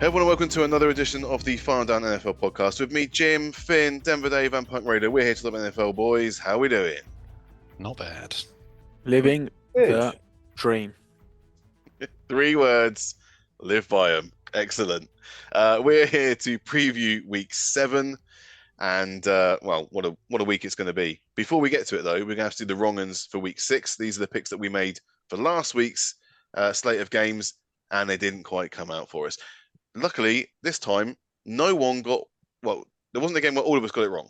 Hey everyone, and welcome to another edition of the Fire Down NFL podcast with me, Jim, Finn, Denver Dave, and Punk Raider. We're here to talk NFL boys. How we doing? Not bad. Living the dream. 3 words, live by them. Excellent. We're here to preview Week 7, and what a week it's going to be. Before we get to it, though, we're going to have to do the wrong uns for Week 6. These are the picks that we made for last week's slate of games, and they didn't quite come out for us. Luckily, this time, no one got... Well, there wasn't a game where all of us got it wrong.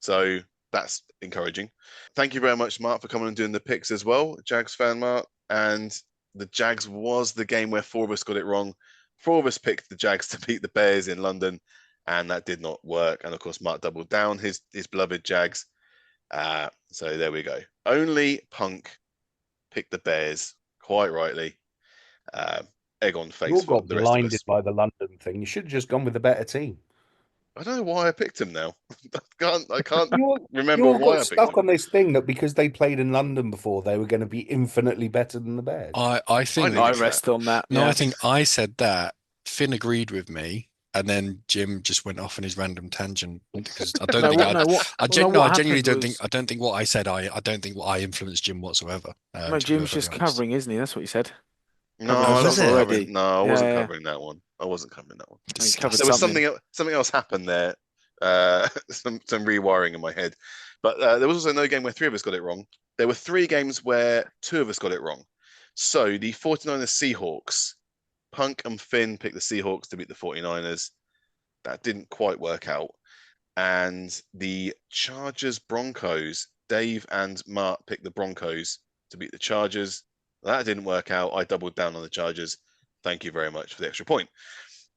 So that's encouraging. Thank you very much, Mark, for coming and doing the picks as well. Jags fan, Mark. And the Jags was the game where 4 of us got it wrong. 4 of us picked the Jags to beat the Bears in London, and that did not work. And, of course, Mark doubled down his beloved Jags. So there we go. Only Punk picked the Bears, quite rightly. Egg on face. You all got blinded by the London thing. You should have just gone with a better team. I don't know why I picked him now. I can't remember you why all got I picked stuck him. on this thing that because they played in London before, they were going to be infinitely better than the Bears. I think I I rest on that. no, yeah. I think I said that. Finn agreed with me, and then Jim just went off on his random tangent because I don't think I genuinely don't think I don't think what I said I don't think what I influenced Jim whatsoever. No, Jim's just covering, isn't he? That's what he said. No, Covered I was wasn't it? covering. No, I wasn't Yeah. covering that one. I wasn't covering that one. He covered There was something. something else happened there. Some rewiring in my head. But there was also no game where 3 of us got it wrong. There were 3 games where 2 of us got it wrong. So the 49ers Seahawks, Punk and Finn picked the Seahawks to beat the 49ers. That didn't quite work out. And the Chargers Broncos, Dave and Mark picked the Broncos to beat the Chargers. That didn't work out. I doubled down on the Chargers. Thank you very much for the extra point.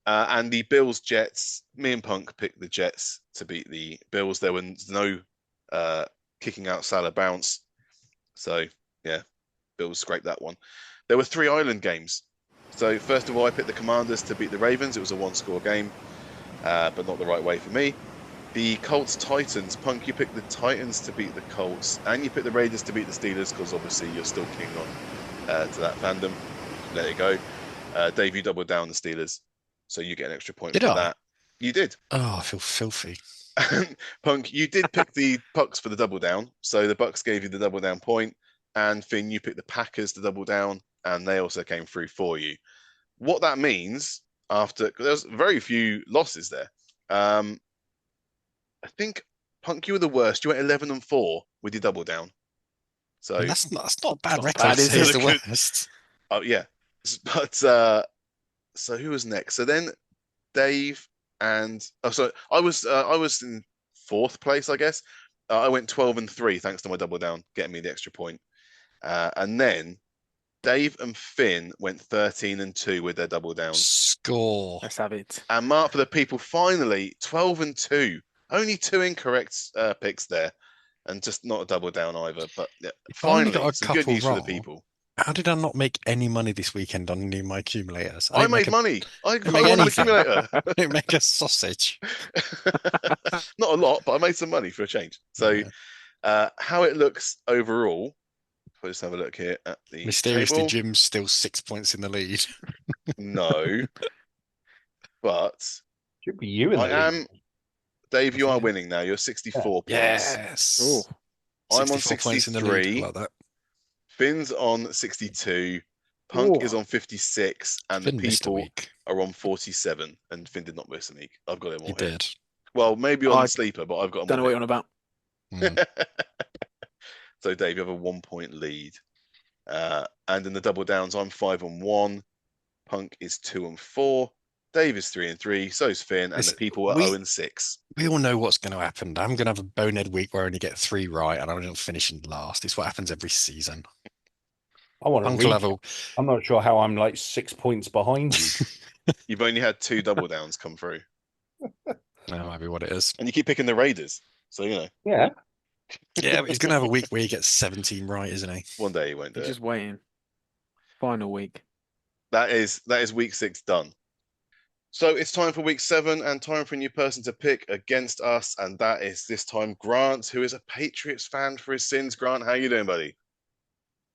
And the Bills Jets, me and Punk picked the Jets to beat the Bills. There was no kicking out Salah bounce. So, yeah, Bills scraped that one. There were 3 island games. So, first of all, I picked the Commanders to beat the Ravens. It was a 1-score game, but not the right way for me. The Colts Titans, Punk, you picked the Titans to beat the Colts, and you picked the Raiders to beat the Steelers because obviously you're still keen on to that fandom. Let it go. Dave, you doubled down the Steelers, so you get an extra point Did for I? that. You did. Oh, I feel filthy. Punk, you did pick the Bucks for the double down, so the Bucks gave you the double down point, and Finn, you picked the Packers to double down, and they also came through for you. What that means after there's very few losses there. I think Punk, you were the worst. You went 11-4 with your double down. So And that's not a bad not record. bad, to is say it? it's the worst. oh yeah, but so who was next? So then Dave and so I was in 4th place, I guess. I went 12-3 thanks to my double down, getting me the extra point. And then Dave and Finn went 13-2 with their double down. Score. Let's have it. And Mark for the people finally 12-2. Only 2 incorrect picks there, and just not a double down either. But yeah, If I only finally, got a some good couple news for the wrong, people. How did I not make any money this weekend on any of my accumulators? I didn't made make a- money. I didn't got make an anything. accumulator. I didn't make a sausage. Not a lot, but I made some money for a change. So, Yeah. how it looks overall, if I just have a look here at the Mysteriously, table. Jim's still 6 points in the lead. No, but Should be you in the I lead. am. Dave, you Yeah. are winning now. You're 64 points. Yes. Oh, I'm on 64 points in the lead. 63. I like that. Finn's on 62. Punk Oh. is on 56, and Finn the missed a people week. are on 47. And Finn did not miss a week. I've got him He all here. did. Well, maybe on I sleeper, but I've got him don't know all what you're on about. Mm. So, Dave, you have a 1-point lead. And in the double downs, I'm 5-1. Punk is 2-4. Dave is 3-3. So is Finn. And Listen, the people are we- 0-6. We all know what's going to happen. I'm going to have a bonehead week where I only get 3 right and I'm going to finish in last. It's what happens every season. I want to Punk read. level. I'm not sure how I'm like 6 points behind you. You've only had 2 double downs come through. That might be what it is. And you keep picking the Raiders. So, you know, Yeah. Yeah, but he's going to have a week where he gets 17 right, isn't he? one day he won't do You're it. just waiting. Final week. That is week 6 done. So it's time for week 7 and time for a new person to pick against us. And that is this time Grant, who is a Patriots fan for his sins. Grant, how you doing, buddy?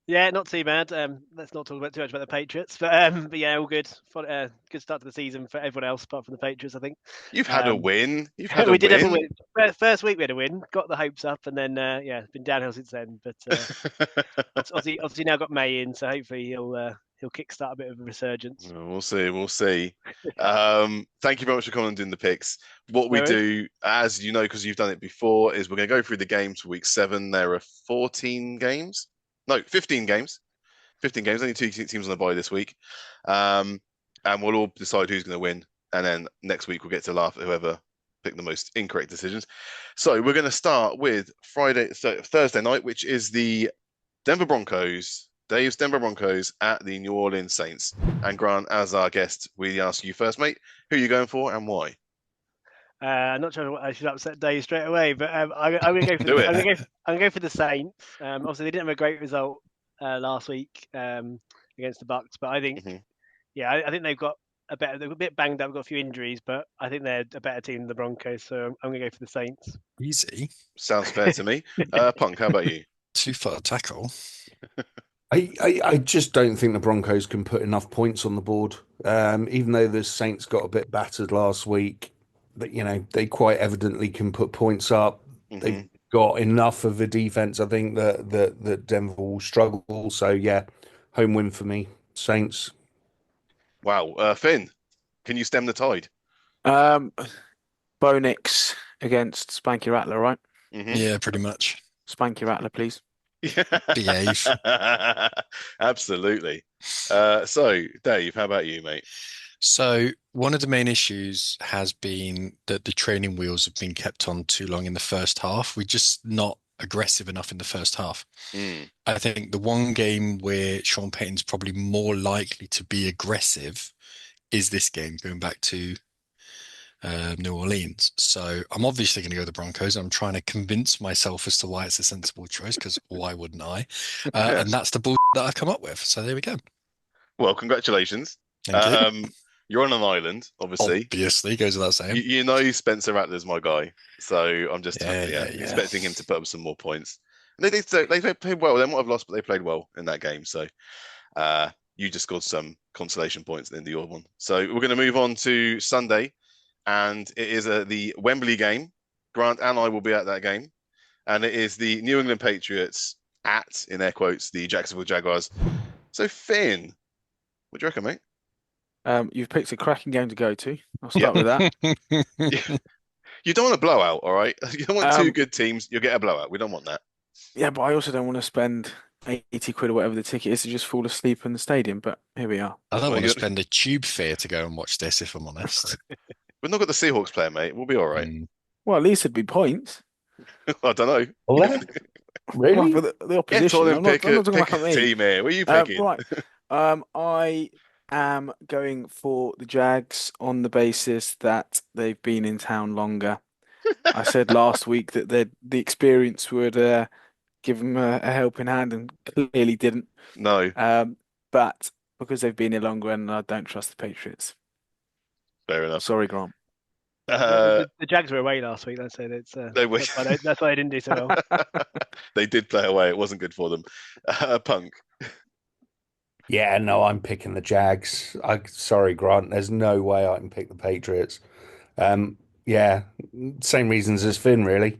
Yeah, not too bad. Let's not talk about too much about the Patriots, but yeah, all good. Good start to the season for everyone else apart from the Patriots, I think. You've had a win. You've had we a did have a win. win. First week we had a win, got the hopes up, and then yeah, it's been downhill since then. But obviously now got May in, so hopefully he'll kickstart a bit of a resurgence. We'll see. We'll see. Thank you very much for coming and doing the picks. What we No do, as you know, because you've done it before, is we're going to go through the games for week 7. There are 14 games. No, 15 games. 15 games. Only 2 teams on the bye this week. And we'll all decide who's going to win. And then next week we'll get to laugh at whoever picked the most incorrect decisions. So we're going to start with Thursday night, which is the Denver Broncos. Dave's Denver Broncos at the New Orleans Saints. And Grant, as our guest, we ask you first, mate, who are you going for and why? I'm not sure I should upset Dave straight away, but I'm going to go for I'm going to go for the Saints. Obviously, they didn't have a great result last week against the Bucks, but I think, yeah, I think they've got they're a bit banged up, got a few injuries, but I think they're a better team than the Broncos, so I'm going to go for the Saints. Easy. Sounds fair to me. Punk, how about you? 2-foot tackle. I just don't think the Broncos can put enough points on the board. Even though the Saints got a bit battered last week, but they quite evidently can put points up. They've got enough of a defense, I think, that Denver will struggle. So yeah, home win for me, Saints. Wow, Finn, can you stem the tide? Bo Nix against Spanky Rattler, right? Yeah, pretty much. Spanky Rattler, please. Behave. Absolutely. So, Dave, how about you, mate? So one of the main issues has been that the training wheels have been kept on too long in the first half. We're just not aggressive enough in the first half. I think the one game where Sean Payton's probably more likely to be aggressive is this game, going back to New Orleans. So I'm obviously going to go with the Broncos. I'm trying to convince myself as to why it's a sensible choice, because why wouldn't I? Yes. And that's the bull that I've come up with. So there we go. Well, congratulations. Thank you. You're on an island, obviously. Obviously, goes without saying. You know Spencer Rattler's my guy, so I'm just expecting him to put up some more points. And they played well. They might have lost, but they played well in that game. So you just scored some consolation points in the your one. So we're going to move on to Sunday, and it is the Wembley game. Grant and I will be at that game, and it is the New England Patriots at, in air quotes, the Jacksonville Jaguars. So Finn, what do you reckon, mate? You've picked a cracking game to go to. I'll start with that. You don't want a blowout, all right? You don't want 2 good teams. You'll get a blowout. We don't want that. Yeah, but I also don't want to spend 80 quid or whatever the ticket is to just fall asleep in the stadium. But here we are. I don't want to spend a tube fare to go and watch this, if I'm honest. We've not got the Seahawks player, mate. We'll be all right. Well, at least it'd be points. I don't know. Really? Well, the opposition. I'm not talking about a team here. What are you picking? Right. I am going for the Jags on the basis that they've been in town longer. I said last week that the experience would give them a helping hand, and clearly didn't. No. But because they've been here longer, and I don't trust the Patriots. Fair enough. Sorry, Grant. The Jags were away last week. That's why they didn't do so well. They did play away. It wasn't good for them. Punk. Yeah, no, I'm picking the Jags. Sorry, Grant. There's no way I can pick the Patriots. Yeah, same reasons as Finn, really.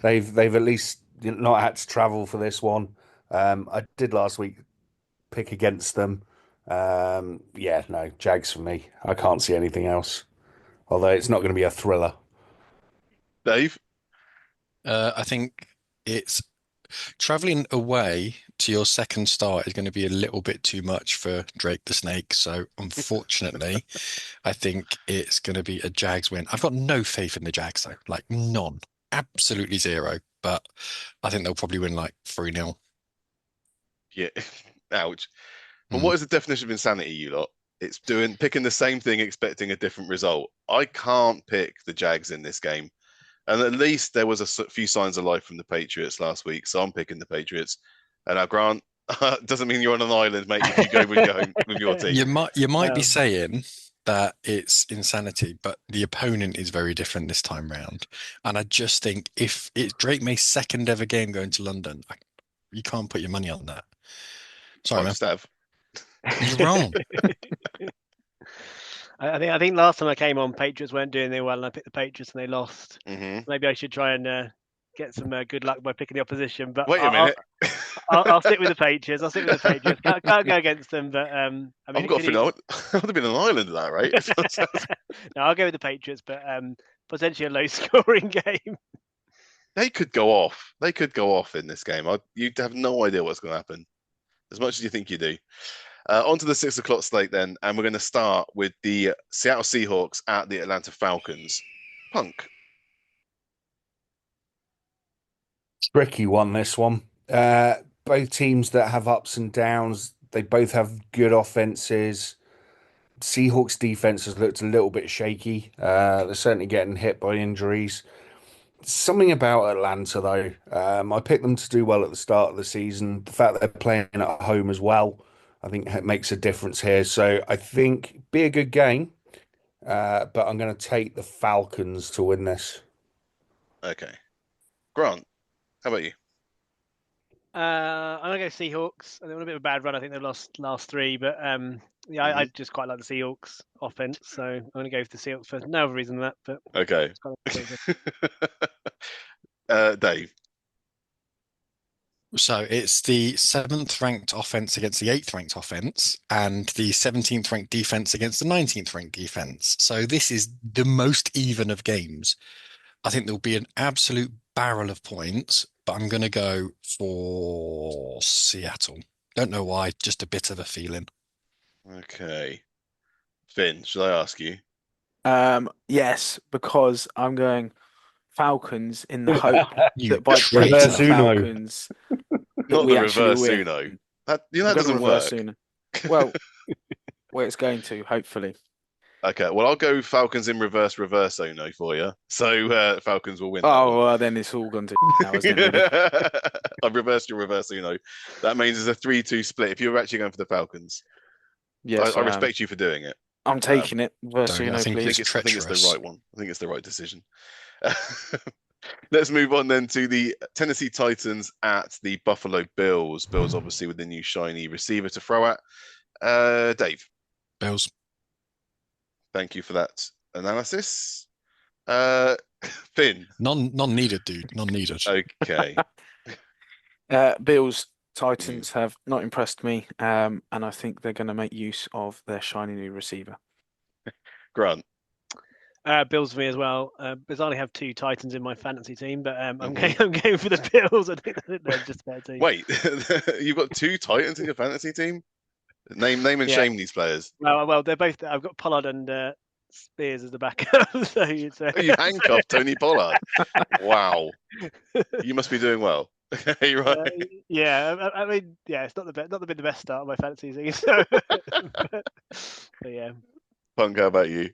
They've at least not had to travel for this one. I did last week pick against them. Yeah, no, Jags for me. I can't see anything else. Although it's not going to be a thriller. Dave? I think it's traveling away to your second start is going to be a little bit too much for Drake the Snake. So unfortunately, I think it's going to be a Jags win. I've got no faith in the Jags, though. Like, none. Absolutely zero. But I think they'll probably win like 3-0. Yeah. Ouch. But what is the definition of insanity, you lot? It's picking the same thing, expecting a different result. I can't pick the Jags in this game. And at least there was a few signs of life from the Patriots last week. So I'm picking the Patriots. And now, Grant, doesn't mean you're on an island, mate, if you go with your team. You might be saying that it's insanity, but the opponent is very different this time round. And I just think if it's Drake May's second ever game going to London, you can't put your money on that. Sorry, man. Just have. You're wrong. I think last time I came on, Patriots weren't doing very well, and I picked the Patriots and they lost. Maybe I should try and get some good luck by picking the opposition. But wait a minute. I'll stick with the Patriots. I'll stick with the Patriots. Can't go against them. But I mean, I've got to think. I would have been an island of that, right? No, I'll go with the Patriots, but potentially a low-scoring game. They could go off. They could go off in this game. You'd have no idea what's going to happen, as much as you think you do. On to the 6 o'clock slate then, and we're going to start with the Seattle Seahawks at the Atlanta Falcons. Punk. Tricky one, this one. Both teams that have ups and downs. They both have good offenses. Seahawks defense has looked a little bit shaky. They're certainly getting hit by injuries. Something about Atlanta, though. I picked them to do well at the start of the season. The fact that they're playing at home as well, I think it makes a difference here. So I think be a good game, but I'm going to take the Falcons to win this. Okay. Grant, how about you? I'm gonna go Seahawks. They're on a bit of a bad run. I think they've lost last 3, but yeah, I just quite like the Seahawks offense, so I'm gonna go for the Seahawks for no other reason than that. But okay. Dave. So it's the 7th ranked offense against the 8th ranked offense, and the 17th ranked defense against the 19th ranked defense. So this is the most even of games. I think there'll be an absolute barrel of points, but I'm going to go for Seattle. Don't know why, just a bit of a feeling. Okay. Finn, should I ask you? Yes, because I'm going Falcons in the hope that by picking reverse the Falcons, not we the actually reverse win. Uno. That doesn't work. Well, where it's going to, hopefully. Okay, well, I'll go Falcons in reverse Uno for you. So Falcons will win. Oh, well, then it's all gone to now, isn't it? Really? I've reversed your reverse Uno. That means it's a 3-2 split if you're actually going for the Falcons. Yes, I respect you for doing it. I'm taking it. Reverse Uno, I think please. I think it's the right one. I think it's the right decision. Let's move on then to the Tennessee Titans at the Buffalo Bills. Bills obviously with the new shiny receiver to throw at. Dave. Bills. Thank you for that analysis. Finn. None needed, dude. None needed. Okay. Bills, Titans have not impressed me, and I think they're going to make use of their shiny new receiver. Grant. Bills for me as well. Bizarrely have 2 Titans in my fantasy team, but I'm going for the Bills. I think they're just a better team. Wait, you've got 2 Titans in your fantasy team? Name and shame these players. Well, they're both. I've got Pollard and Spears as the backup. So you handcuffed Tony Pollard. Wow, you must be doing well. Right? I mean, it's not the best start of my fantasy season. So, but yeah. Punk, how about you?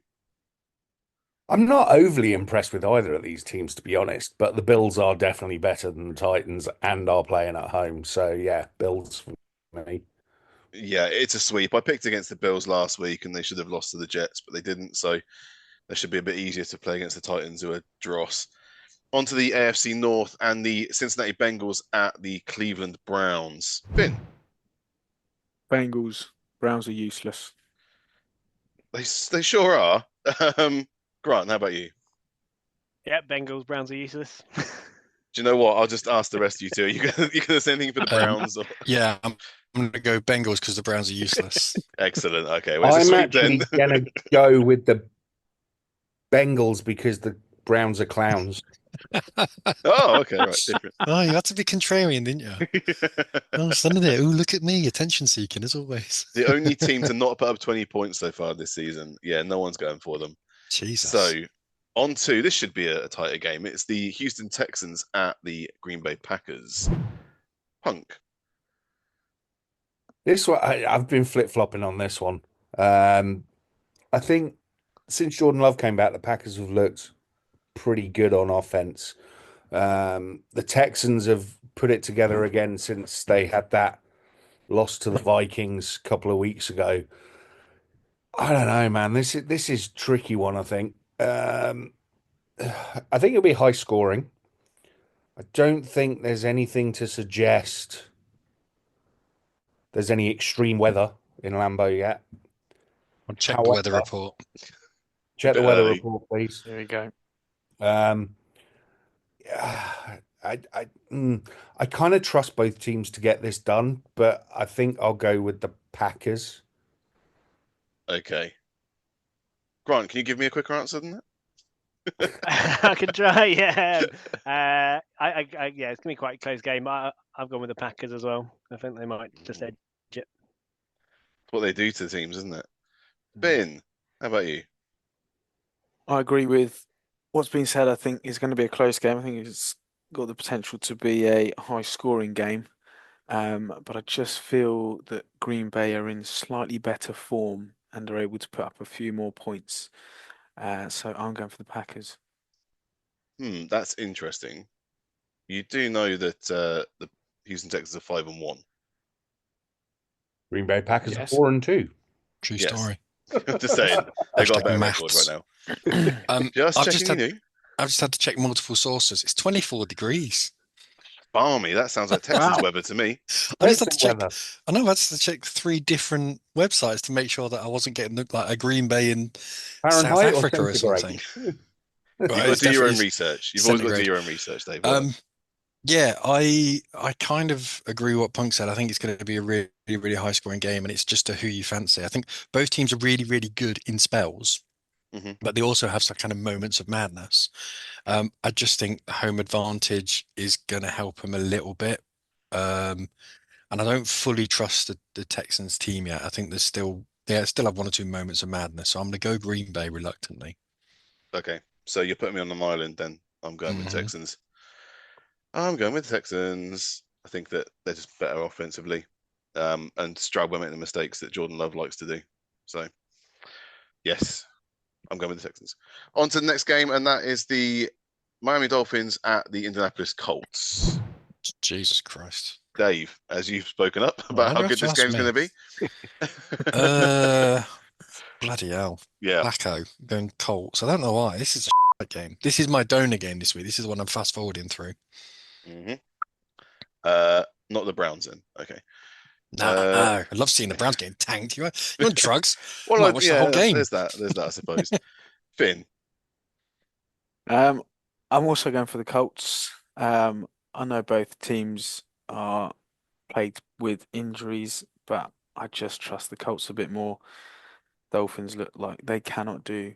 I'm not overly impressed with either of these teams, to be honest, but the Bills are definitely better than the Titans and are playing at home. So, yeah, Bills for me. Yeah, it's a sweep. I picked against the Bills last week and they should have lost to the Jets, but they didn't. So they should be a bit easier to play against the Titans, who are dross. On to the AFC North and the Cincinnati Bengals at the Cleveland Browns. Finn. Bengals. Browns are useless. They sure are. Grant, how about you? Yeah, Bengals. Browns are useless. Do you know what? I'll just ask the rest of you two. Are you going to say anything for the Browns? Or... Yeah, I'm going to go Bengals because the Browns are useless. Excellent. Okay, well, I'm actually going to go with the Bengals because the Browns are clowns. Oh, okay, right, different. Oh, you had to be contrarian, didn't you? Oh, some of it. Oh, look at me, attention seeking as always. The only team to not put up 20 points so far this season. Yeah, no one's going for them. Jesus. So, on to this should be a tighter game. It's the Houston Texans at the Green Bay Packers. Punk. This one, I've been flip-flopping on this one. I think since Jordan Love came back, the Packers have looked pretty good on offense. The Texans have put it together again since they had that loss to the Vikings a couple of weeks ago. I don't know, man. This is a tricky one, I think. I think it'll be high scoring. I don't think there's anything to suggest there's any extreme weather in Lambeau yet. I'll check the weather report. Check the weather report, please. There we go. I kind of trust both teams to get this done, but I think I'll go with the Packers. Okay. Grant, can you give me a quicker answer than that? I can try. Yeah. Yeah, it's gonna be quite a close game. I've gone with the Packers as well. I think they might just edge it. It's what they do to teams, isn't it? Ben, how about you? I agree with what's been said. I think it's going to be a close game. I think it's got the potential to be a high-scoring game. But I just feel that Green Bay are in slightly better form and are able to put up a few more points. So I'm going for the Packers. That's interesting. You do know that the Houston Texans are 5-1. Green Bay Packers are 4-2. True story. I'm just saying they've got a better record right now. Just checking you knew. I've just had to check multiple sources. It's 24 degrees. Balmy. That sounds like Texans weather to me. I just had to check. I know I had to check 3 different websites to make sure that I wasn't getting like a Green Bay in South Africa or something. You've got to do your own research. You've always got to do your own research, Dave. Yeah, I kind of agree with what Punk said. I think it's going to be a really, really high scoring game, and it's just who you fancy. I think both teams are really, really good in spells, but they also have some kind of moments of madness. I just think home advantage is going to help them a little bit. And I don't fully trust the Texans team yet. I think there's still have 1 or 2 moments of madness. So I'm going to go Green Bay reluctantly. Okay, so you're putting me on the island then. I'm going with Texans. I'm going with the Texans. I think that they're just better offensively. And Stroud won't make the mistakes that Jordan Love likes to do. So, yes, I'm going with the Texans. On to the next game, and that is the Miami Dolphins at the Indianapolis Colts. Jesus Christ. Dave, as you've spoken up about how good this game's going to be. Bloody hell. Yeah. Blacko going Colts. I don't know why. This is a game. This is my donor game this week. This is the one I'm fast forwarding through. Not the Browns then. Okay. No. I love seeing the Browns getting tanked. You're on drugs. Well, watch the whole game. There's that, I suppose. Finn. I'm also going for the Colts. I know both teams are plagued with injuries, but I just trust the Colts a bit more. Dolphins look like they cannot do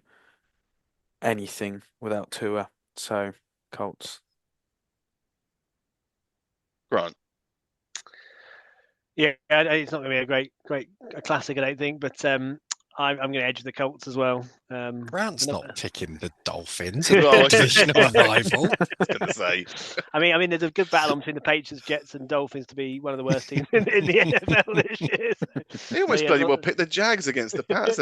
anything without Tua, so Colts. Grant. Yeah, it's not going to be a classic, I don't think, but I'm going to edge the Colts as well. Grant's not picking the Dolphins, a divisional rival. I was going to say. I mean, there's a good battle between the Patriots, Jets, and Dolphins to be one of the worst teams in the NFL this year. So. They almost bloody well picked the Jags against the Pats.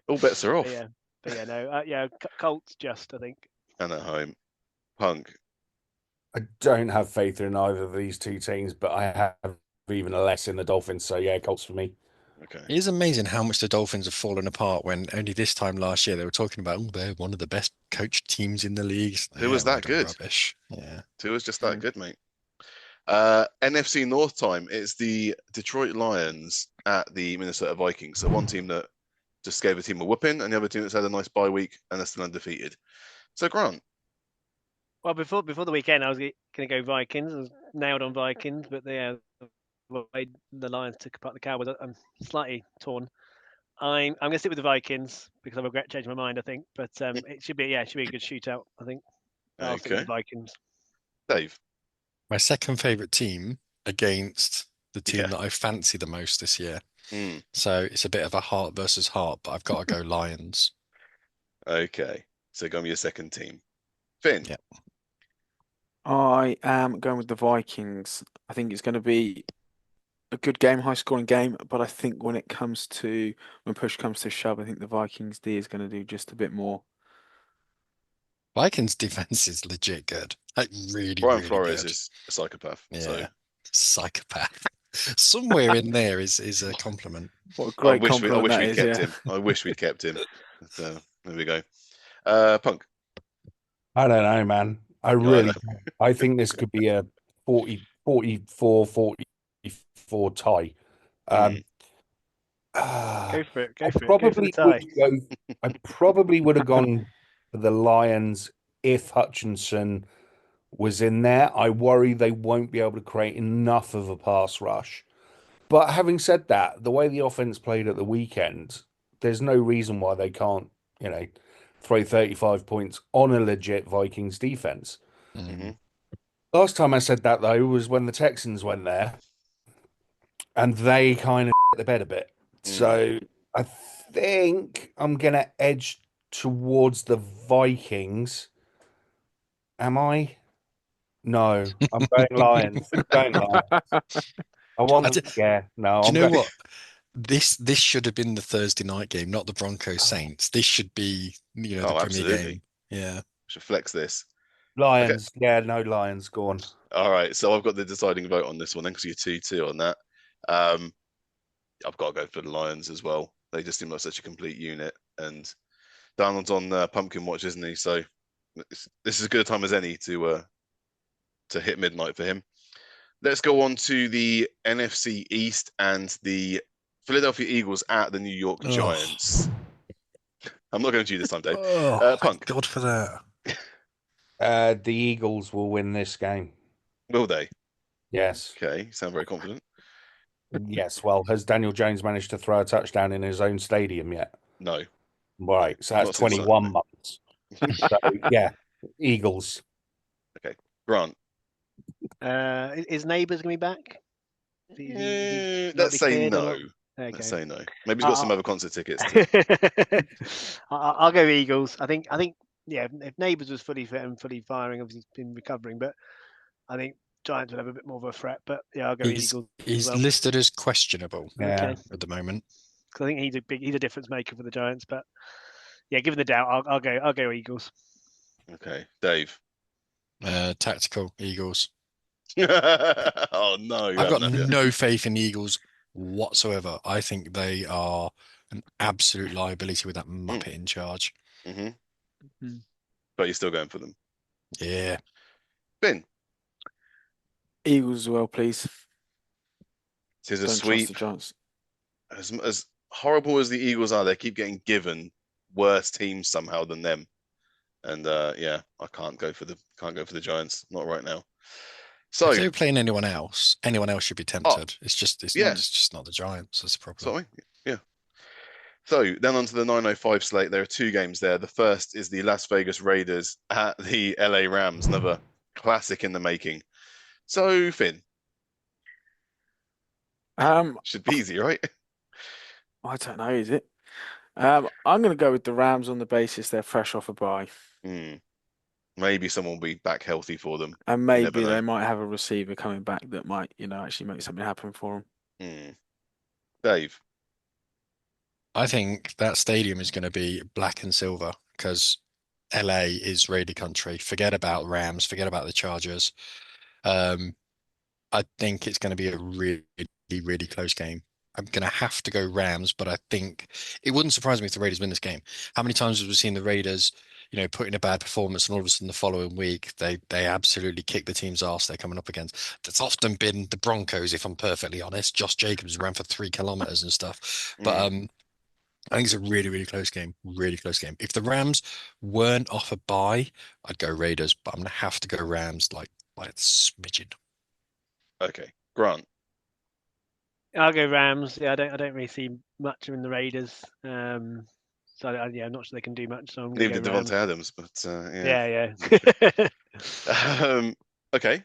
All bets are off. Colts just, I think. And at home. Punk. I don't have faith in either of these two teams, but I have even less in the Dolphins. So, yeah, Colts for me. Okay. It is amazing how much the Dolphins have fallen apart when only this time last year they were talking about, they're one of the best coached teams in the league. Who was that good? Rubbish. Yeah. Who was just that good, mate? NFC North time. It's the Detroit Lions at the Minnesota Vikings. So one team that just gave a team a whooping and the other team that's had a nice bye week and are still undefeated. So, Grant. Well, before the weekend, I was going to go Vikings. I was nailed on Vikings, but the Lions took apart the Cowboys. I'm slightly torn. I'm going to stick with the Vikings because I regret changing my mind, I think. But it should be a good shootout, I think. I'll stick with the Vikings. Dave. My second favourite team against the team that I fancy the most this year. So it's a bit of a heart versus heart, but I've got to go Lions. Okay. So go with your second team. Finn. Yeah. I am going with the Vikings. I think it's going to be a good game, high-scoring game, but I think when push comes to shove, I think the Vikings D is going to do just a bit more. Vikings defense is legit good. Like really, Brian really Flores good. is a psychopath. Yeah. So. Psychopath. Somewhere in there is a compliment. What a great compliment I wish that we'd is, kept him. I wish we'd kept him. So there we go. Punk. I don't know, man. I think this could be a 44, 3-4 tie. Mm. Go for it. Go I for it. Go for the probably tie. would go. I probably would have gone for the Lions if Hutchinson was in there. I worry they won't be able to create enough of a pass rush. But having said that, the way the offense played at the weekend, there's no reason why they can't, you know, throw 35 points on a legit Vikings defense. Mm-hmm. Last time I said that though was when the Texans went there and they kind of the bed a bit. Mm. So I think I'm gonna edge towards the Vikings. Am I? No, I'm going Lions. Going Lions. I Do want, yeah, no, you I'm know going what? This should have been the Thursday night game, not the Broncos Saints. This should be, the Oh, Premier absolutely. game. Yeah. Should flex this. Okay. Lions. Yeah, no Lions. Go on. All right. So I've got the deciding vote on this one then because you're 2-2 on that. Um, I've got to go for the Lions as well. They just seem like such a complete unit. And Donald's on pumpkin watch, isn't he? So this is as good a time as any to hit midnight for him. Let's go on to the NFC East and the Philadelphia Eagles at the New York Giants. I'm not going to you this time, Dave. Oh, Punk. thank God for that. The Eagles will win this game. Will they? Yes. Okay. You sound very confident. Yes. Well, has Daniel Jones managed to throw a touchdown in his own stadium yet? No. Right. So that's Not since 21 months. So, yeah, Eagles. Okay. Grant. Is Neighbours going to be back? Let's say no. Okay. Let's say no. Maybe he's got some other concert tickets. I'll go Eagles. I think yeah. If Neighbours was fully fit and fully firing, obviously he's been recovering, but I think Giants will have a bit more of a threat. But yeah, I'll go Eagles. He's well. listed as questionable. Okay. At the moment. Because I think he's a difference maker for the Giants. But yeah, given the doubt, I'll go Eagles. Okay, Dave. Tactical Eagles. Oh no, I've got no faith in the Eagles whatsoever. I think they are an absolute liability with that Muppet in charge. Mm-hmm. But you're still going for them. Yeah. Ben. Eagles as well, please. Tis a Don't sweep. trust the Giants. As horrible as the Eagles are, they keep getting given worse teams somehow than them. And yeah, I can't go for the Giants. Not right now. So if they were playing anyone else should be tempted. It's just not the Giants. That's the problem. Sorry. Yeah. So then onto the 9:05 slate. There are two games there. The first is the Las Vegas Raiders at the LA Rams, another classic in the making. So Finn, should be easy, right? I don't know, is it? I'm going to go with the Rams on the basis they're fresh off a bye. Maybe someone will be back healthy for them. And maybe they might have a receiver coming back that might, actually make something happen for them. Dave. I think that stadium is going to be black and silver because LA is Raider country. Forget about Rams, forget about the Chargers. I think it's going to be a really, really close game. I'm going to have to go Rams, but I think it wouldn't surprise me if the Raiders win this game. How many times have we seen the Raiders, put in a bad performance and all of a sudden the following week they absolutely kick the team's ass they're coming up against? That's often been the Broncos, if I'm perfectly honest. Josh Jacobs ran for 3 kilometers and stuff. But I think it's a really, really close game. Really close game. If the Rams weren't off a bye, I'd go Raiders, but I'm going to have to go Rams like a smidgen. Okay. Grant. I'll go Rams. Yeah, I don't really see much in the Raiders. So I'm not sure they can do much. So I'm Neither go did Rams. Devontae Adams, but yeah. Okay.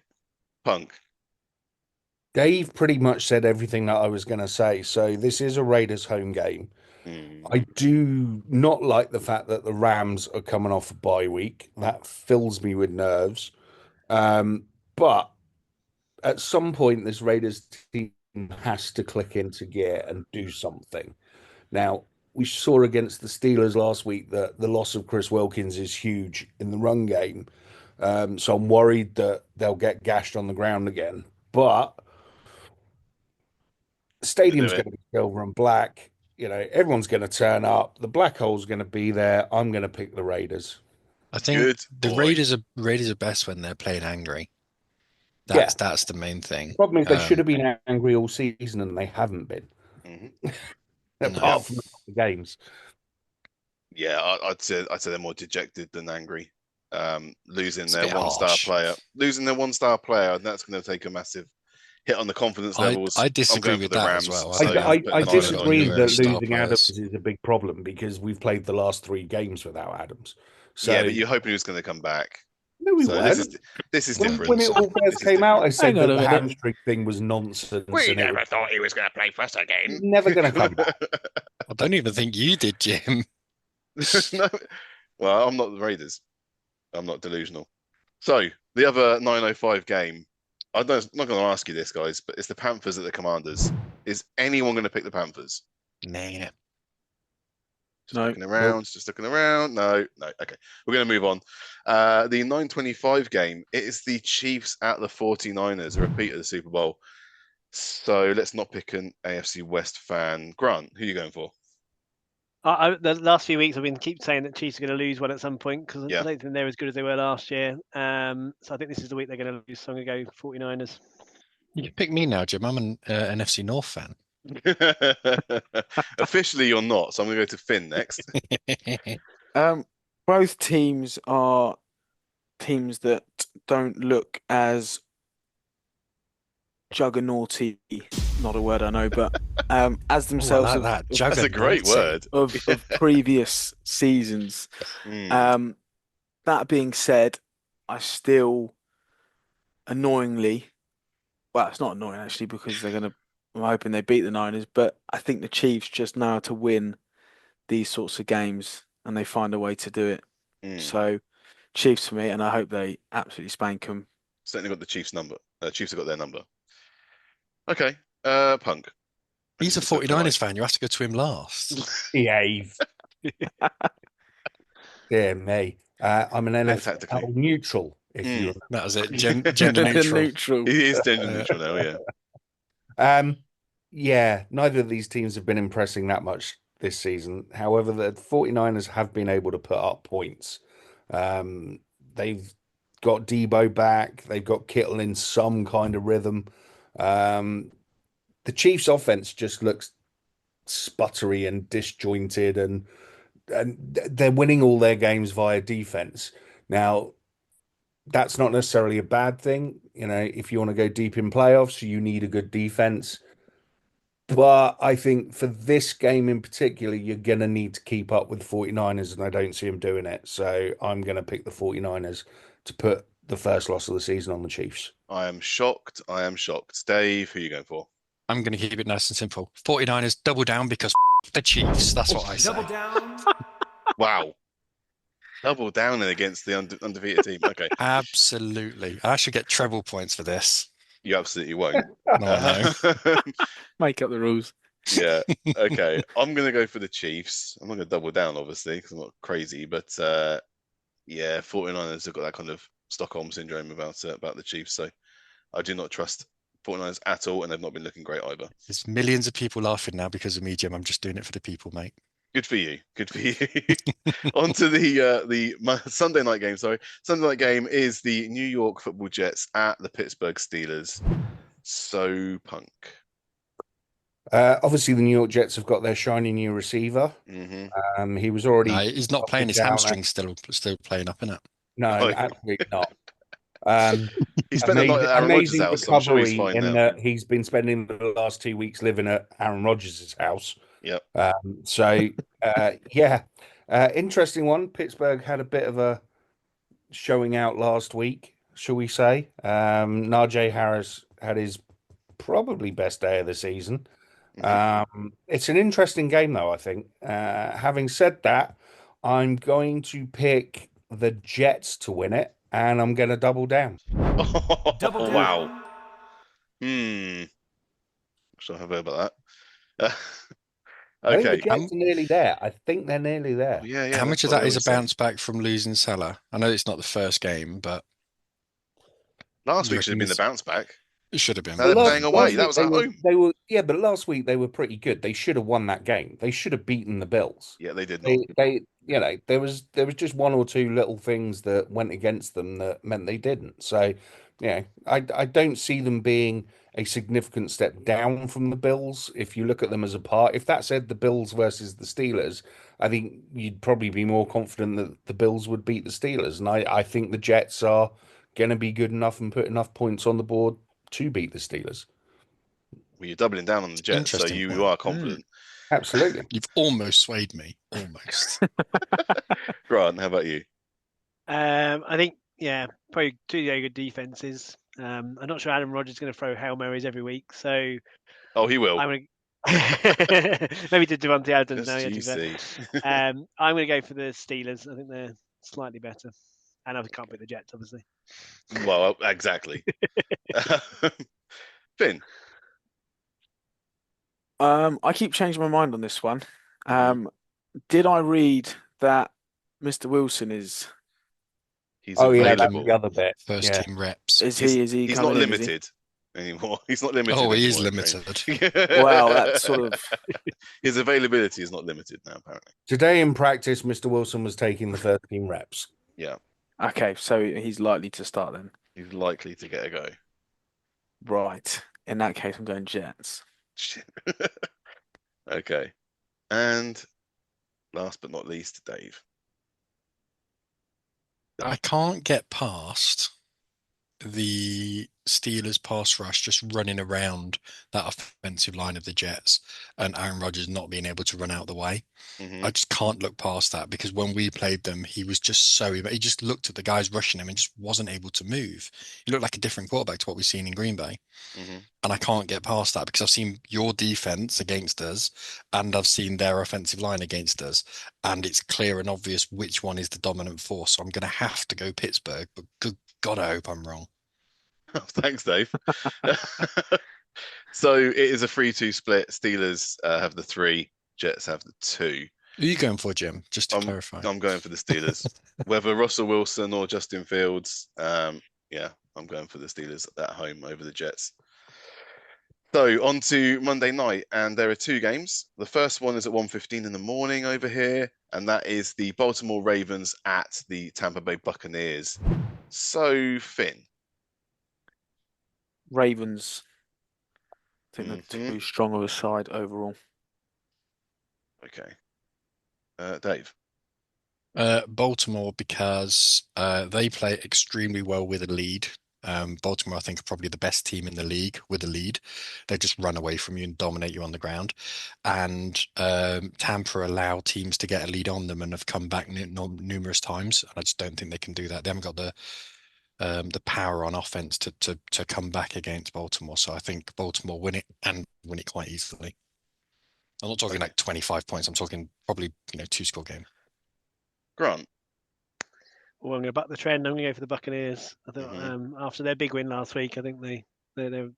Punk. Dave pretty much said everything that I was going to say. So this is a Raiders home game. I do not like the fact that the Rams are coming off a bye week. That fills me with nerves. But at some point, this Raiders team has to click into gear and do something. Now, we saw against the Steelers last week that the loss of Chris Wilkins is huge in the run game. So I'm worried that they'll get gashed on the ground again. But the stadium's going to be silver and black. Everyone's going to turn up. The black hole's going to be there. I'm going to pick the Raiders. I think the Raiders are best when they're playing angry. That's the main thing. The problem is they should have been angry all season and they haven't been, apart from the games. Yeah, I'd say they're more dejected than angry. Losing It's their one-star player, and that's going to take a massive hit on the confidence levels. I disagree I'm going with for the that Rams. as well. I disagree that star losing Adams is a big problem because we've played the last 3 games without Adams. So yeah, but you're hoping he was going to come back. No, we so weren't. This is when, different. When it all first came out, I said that the hamstring thing was nonsense. We never thought he was going to play for us again. Never going to come back. I don't even think you did, Jim. No. Well, I'm not the Raiders. I'm not delusional. So the other 9:05 game, I'm not going to ask you this, guys, but it's the Panthers at the Commanders. Is anyone going to pick the Panthers? Nah. Just looking around. No. Okay, we're going to move on. The 9:25 game, it is the Chiefs at the 49ers, a repeat of the Super Bowl. So let's not pick an AFC West fan. Grant, who are you going for? The last few weeks, I've been keep saying that Chiefs are going to lose one at some point because I don't think they're as good as they were last year. So I think this is the week they're going to lose. So I'm going to go 49ers. You can pick me now, Jim. I'm an NFC North fan. Officially, you're not. So I'm going to go to Finn next. Both teams are teams that don't look as juggernauty, not a word I know, but as themselves. Ooh, I like that. That's a great word. Of previous seasons. That being said, I still annoyingly, well, it's not annoying actually because I'm hoping they beat the Niners, but I think the Chiefs just know how to win these sorts of games and they find a way to do it. So Chiefs for me, and I hope they absolutely spank them. Certainly got the Chiefs number. Chiefs have got their number. Okay, Punk. He's a 49ers fan. You have to go to him last. Behave. Dear me. I'm an NFL neutral. If you that was it. Gender neutral. He is gender neutral now. Yeah. Yeah. Neither of these teams have been impressing that much this season. However, the 49ers have been able to put up points. They've got Debo back. They've got Kittle in some kind of rhythm. The Chiefs' offense just looks sputtery and disjointed, and they're winning all their games via defense. Now, that's not necessarily a bad thing. You know, if you want to go deep in playoffs, you need a good defense. But I think for this game in particular, you're going to need to keep up with the 49ers, and I don't see them doing it. So I'm going to pick the 49ers to put the first loss of the season on the Chiefs. I am shocked. Dave, who are you going for? I'm going to keep it nice and simple. 49ers double down because the Chiefs. That's what I say. Double down. Wow. Double down against the undefeated team. Okay. Absolutely. I should get treble points for this. You absolutely won't. No. Make up the rules. Yeah. Okay. I'm going to go for the Chiefs. I'm not going to double down, obviously, because I'm not crazy. But 49ers have got that kind of Stockholm syndrome about the Chiefs. So I do not trust 49ers at all, and they've not been looking great either. There's millions of people laughing now because of me, Jim. I'm just doing it for the people, mate. Good for you. On to the Sunday night game. Sorry, Sunday night game is the New York Football Jets at the Pittsburgh Steelers. So, Punk. Obviously, the New York Jets have got their shiny new receiver. He was already. No, he's not playing. His hamstring still playing up, isn't it? No, absolutely not. He spent the night at Aaron Rodgers' house. So I'm sure he's fine now. He's been spending the last 2 weeks living at Aaron Rodgers' house. Yep. Interesting one. Pittsburgh had a bit of a showing out last week, shall we say. Najee Harris had his probably best day of the season. It's an interesting game, though, I think. Having said that, I'm going to pick the Jets to win it, and I'm going to double down. Double down. Wow. Sure, have heard about that. Okay. I think the Jets are nearly there. I think they're nearly there. Yeah. How much of that is a bounce back from losing Salah? I know it's not the first game, but last week should have been the bounce back. It should have been. Now they're playing away. That was at home. But last week they were pretty good. They should have won that game. They should have beaten the Bills. Yeah, they did not. There was just one or two little things that went against them that meant they didn't. So Yeah, I don't see them being a significant step down from the Bills. If you look at them as a part, if that said the Bills versus the Steelers, I think you'd probably be more confident that the Bills would beat the Steelers. And I think the Jets are going to be good enough and put enough points on the board to beat the Steelers. Well, you're doubling down on the Jets, so Interesting you point. are confident. Absolutely. You've almost swayed me. Almost. Grant, how about you? I think, yeah, probably two very good defenses. I'm not sure Aaron Rodgers is going to throw Hail Marys every week, so Oh, he will. I'm going to maybe to Devontae Adams now. Just Yeah, you see. I'm going to go for the Steelers. I think they're slightly better, and I can't beat the Jets, obviously. Well, exactly. Finn. I keep changing my mind on this one. Did I read that Mr. Wilson is He's Oh yeah, that's available. the other bit. First Yeah. team reps. is he He's coming not in, is he? limited anymore. He's not limited Oh, he is anymore. limited. Well, that's sort of His availability is not limited now, apparently. Today in practice, Mr. Wilson was taking the first team reps. Yeah, okay. So he's likely to start then. he's likely to get a go. Right. In that case, I'm going Jets. Shit. Okay. And last but not least, Dave. I can't get past the Steelers pass rush just running around that offensive line of the Jets and Aaron Rodgers not being able to run out the way. I just can't look past that because when we played them, he was just he just looked at the guys rushing him and just wasn't able to move. He looked like a different quarterback to what we've seen in Green Bay. And I can't get past that because I've seen your defense against us and I've seen their offensive line against us. And it's clear and obvious which one is the dominant force. So I'm going to have to go Pittsburgh, but good God, I hope I'm wrong. Oh, thanks, Dave. So it is a 3-2 split. Steelers have the 3, Jets have the 2. Who are you going for, Jim? Just to clarify. I'm going for the Steelers. Whether Russell Wilson or Justin Fields, yeah, I'm going for the Steelers at home over the Jets. So on to Monday night, and there are 2 games. The first one is at 1:15 in the morning over here, and that is the Baltimore Ravens at the Tampa Bay Buccaneers. So, Finn. Ravens. I think they're too strong of a side overall. Okay. Dave. Baltimore because they play extremely well with a lead. Baltimore, I think, are probably the best team in the league with a lead. They just run away from you and dominate you on the ground. And Tampa allow teams to get a lead on them and have come back numerous times. And I just don't think they can do that. They haven't got the power on offense to come back against Baltimore. So I think Baltimore win it and win it quite easily. I'm not talking like 25 points. I'm talking probably 2-score game. Grant. Well, I'm going to buck the trend. I'm going to go for the Buccaneers. I thought after their big win last week, I think they're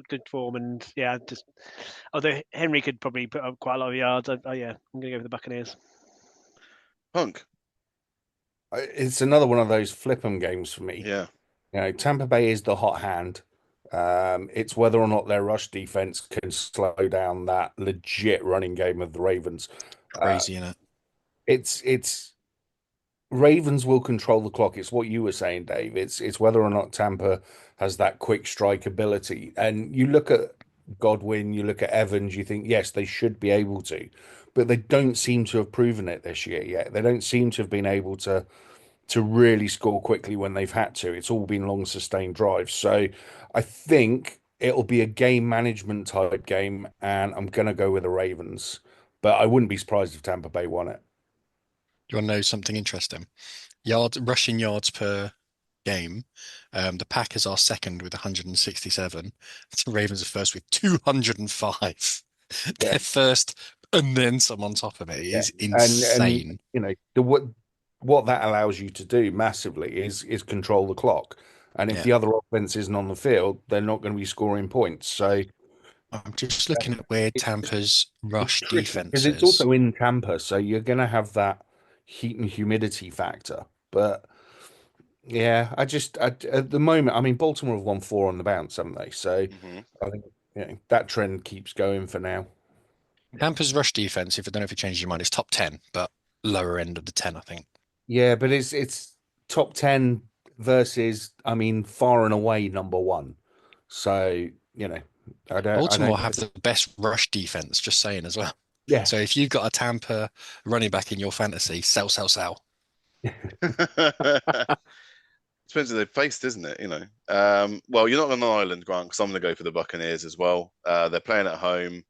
good form, and yeah, just although Henry could probably put up quite a lot of yards, I'm going to go for the Buccaneers. Punk. It's another one of those flip 'em games for me. Yeah. Tampa Bay is the hot hand. It's whether or not their rush defense can slow down that legit running game of the Ravens. Crazy, innit? It's Ravens will control the clock. It's what you were saying, Dave. It's whether or not Tampa has that quick strike ability. And you look at Godwin, you look at Evans, you think, yes, they should be able to, but they don't seem to have proven it this year yet. They don't seem to have been able to really score quickly when they've had to. It's all been long sustained drives. So I think it'll be a game management type game, and I'm going to go with the Ravens. But I wouldn't be surprised if Tampa Bay won it. You want to know something interesting? Rushing yards per game. The Packers are second with 167. The Ravens are first with 205. They're first, and then some on top of it. It is insane. And what that allows you to do massively is control the clock. And if the other offense isn't on the field, they're not going to be scoring points. So I'm just looking at where Tampa's rush defense because it's also in Tampa, so you're going to have that heat and humidity factor. But yeah, at the moment, I mean, Baltimore have won 4 on the bounce, haven't they? So I think that trend keeps going for now. Tampa's rush defense, if I don't know if it changes your mind, it's top 10, but lower end of the 10, I think. Yeah, but it's top 10 versus, I mean, far and away number one. So, you know, I Baltimore don't have the best rush defense, just saying as well. Yeah. So if you've got a Tampa running back in your fantasy, sell, sell, sell. Depends who they've faced, isn't it? Well, you're not on an island, Grant, because I'm going to go for the Buccaneers as well. They're playing at home,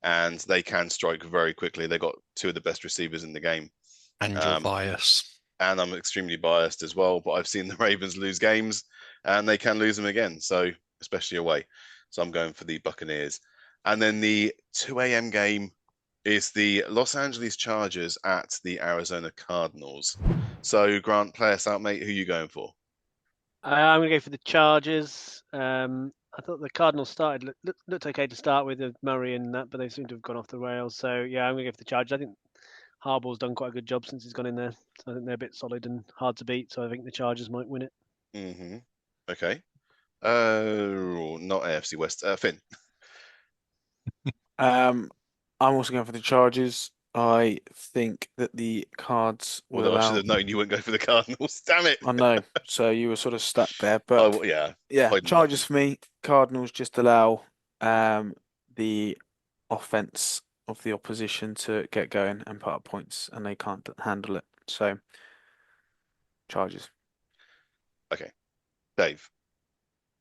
and they can strike very quickly. They've got two of the best receivers in the game. And your bias. And I'm extremely biased as well, but I've seen the Ravens lose games, and they can lose them again. So, especially away. So I'm going for the Buccaneers. And then the 2 a.m. game is the Los Angeles Chargers at the Arizona Cardinals. So, Grant, play us out, mate. Who are you going for? I'm going to go for the Chargers. I thought the Cardinals looked okay to start with Murray and that, but they seem to have gone off the rails. So yeah, I'm going to go for the Chargers. I think Harbaugh's done quite a good job since he's gone in there. So I think they're a bit solid and hard to beat. So I think the Chargers might win it. Mm-hmm. Okay. Not AFC West. Finn. I'm also going for the Chargers. I think that the Cards will Although I should allow. have known you wouldn't go for the Cardinals. Damn it. I know. So you were sort of stuck there, but Oh, yeah. yeah, Chargers for me. Cardinals just allow the offense of the opposition to get going and put up points, and they can't handle it. So Chargers. Okay. Dave.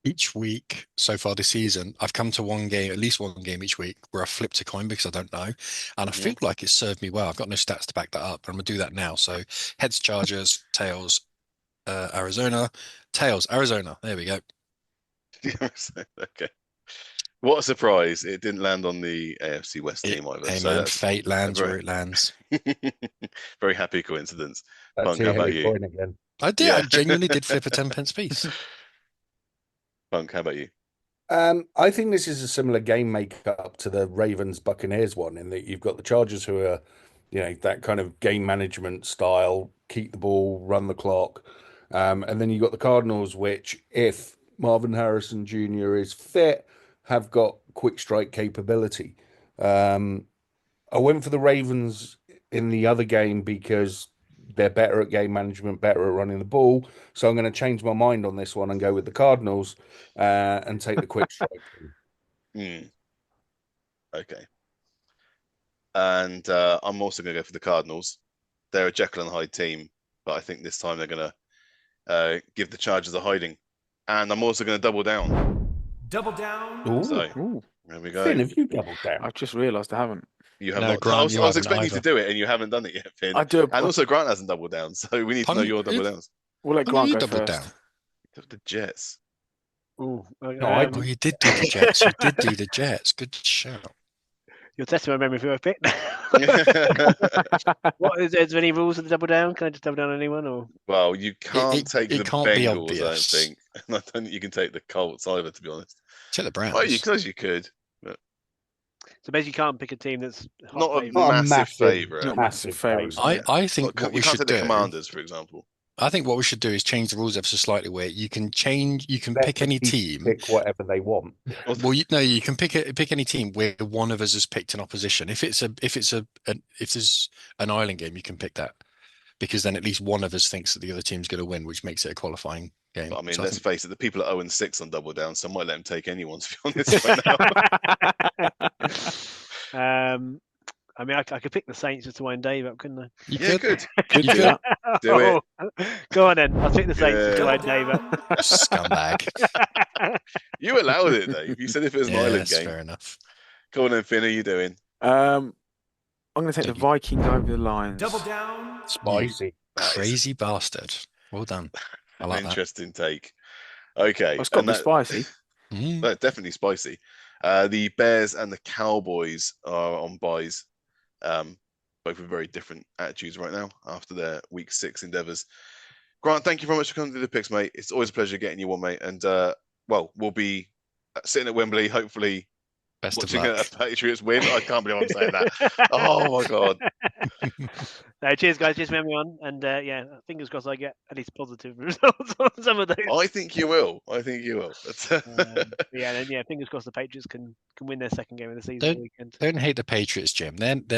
Each week so far this season, I've come to one game, at least one game each week, where I flipped a coin because I don't know. And I feel like it served me well. I've got no stats to back that up, but I'm going to do that now. So heads, Chargers, tails, Arizona, tails, Arizona. There we go. Okay. What a surprise. It didn't land on the AFC West team either. Hey, so man, that's fate lands where it lands. Very happy coincidence. That's Punk, how about you? Again. I did. Yeah. I genuinely did flip a 10p piece. Punk, how about you? I think this is a similar game makeup to the Ravens Buccaneers one, in that you've got the Chargers who are, that kind of game management style, keep the ball, run the clock. And then you've got the Cardinals, which, if Marvin Harrison Jr. is fit, have got quick strike capability. I went for the Ravens in the other game because they're better at game management, better at running the ball. So I'm going to change my mind on this one and go with the Cardinals and take the quick strike. Okay. And I'm also going to go for the Cardinals. They're a Jekyll and Hyde team, but I think this time they're going to give the Chargers a hiding. And I'm also going to double down. Double down. Ooh. So Ooh. there we go. Finn, have you doubled down? I've just realised I haven't. You have not. Grant, I was expecting you to do it, and you haven't done it yet, Finn. I do. And also, Grant hasn't doubled down, so we need to know your double downs. We'll let Grant go double first. down. The Jets. Ooh, you did do the Jets. You did do the Jets. Good shout. You're testing my memory for a pick. What is there any rules of the double down? Can I just double down on anyone, or? Well, you can't take the Bengals. I don't think, and I don't think you can take the Colts either. To be honest, take the Browns. Well, you could. But... So basically, you can't pick a team that's not a massive favorite. Not massive favorite. I think what we should do. The Commanders, for example. I think what we should do is change the rules ever so slightly, where you can pick any team, pick whatever they want. Well, you can pick any team where one of us has picked an opposition. If there's an island game, you can pick that, because then at least one of us thinks that the other team's going to win, which makes it a qualifying game. But, I mean, let's face it, the people are 0-6 on double down, so I might let them take anyone, to be honest. Right now. I mean, I could pick the Saints just to wind Dave up, couldn't I? You could. Could do that. Do it. Go on then. I'll pick the Saints just to wind Dave up. Scumbag. You allowed it, Dave. You said if it was an island game. Fair enough. Go on then, Finn. How are you doing? I'm going to take the Vikings over the Lions. Double down. Spicy. Crazy bastard. Well done. I like Interesting take. Okay. It's got to be spicy. No, definitely spicy. The Bears and the Cowboys are on buys. Both with very different attitudes right now after their week 6 endeavors. Grant, thank you very much for coming to the picks, mate. It's always a pleasure getting you one, mate. And we'll be sitting at Wembley, hopefully Best watching of luck. a Patriots win. I can't believe I'm saying that. Oh my god. No, cheers, guys. Cheers for having me on. And yeah, fingers crossed I get at least positive results on some of those. I think you will. Yeah, fingers crossed the Patriots can win their second game of the season weekend. Don't hate the Patriots, Jim. They're not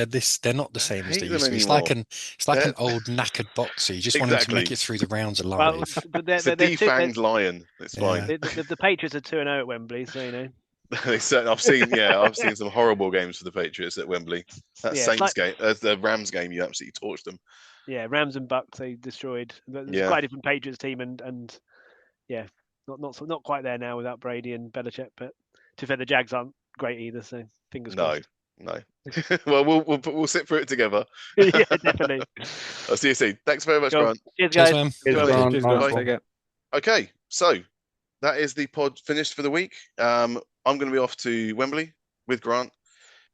the same as they used to be. It's They're... like an old knackered boxer. You just want him to make it through the rounds alive. But it's a defanged lion. It's fine. The Patriots are 2-0 at Wembley, so you know. I've seen some horrible games for the Patriots at Wembley. That Saints game, the Rams game, you absolutely torched them. Yeah, Rams and Bucks they destroyed. There's quite a different Patriots team, and yeah, not quite there now without Brady and Belichick. But to be fair, the Jags aren't great either. So fingers crossed. No. Well, we'll sit through it together. Yeah, definitely. I'll see you soon. Thanks very much, Grant. Cheers, guys. Cheers, guys. Okay, so that is the pod finished for the week. I'm going to be off to Wembley with Grant.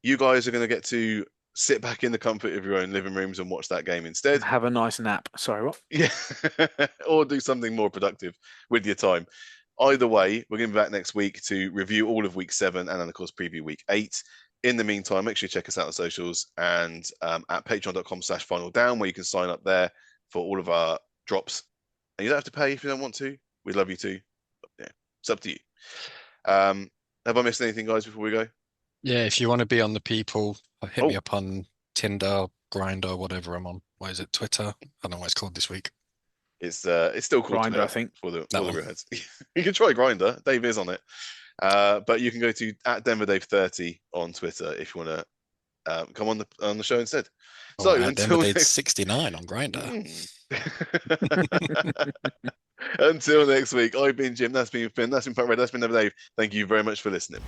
You guys are going to get to sit back in the comfort of your own living rooms and watch that game instead. Have a nice nap. Sorry, what? Yeah, or do something more productive with your time. Either way, we're going to be back next week to review all of week 7 and then, of course, preview week 8. In the meantime, make sure you check us out on socials and at patreon.com/finaldown, where you can sign up there for all of our drops. And you don't have to pay if you don't want to. We'd love you to. Yeah, it's up to you. Have I missed anything, guys, before we go? Yeah, if you want to be on the people, hit me up on Tinder, Grindr, whatever I'm on. What is it? Twitter? I don't know what it's called this week. It's still called Grindr, I think. For the redheads. You can try Grindr. Dave is on it. But you can go to @DenverDave30 on Twitter if you want to come on the show instead. So until next... 69 on Grindr. Until next week, I've been Jim. That's been Finn. That's been Pat Red. That's been Dave. Thank you very much for listening.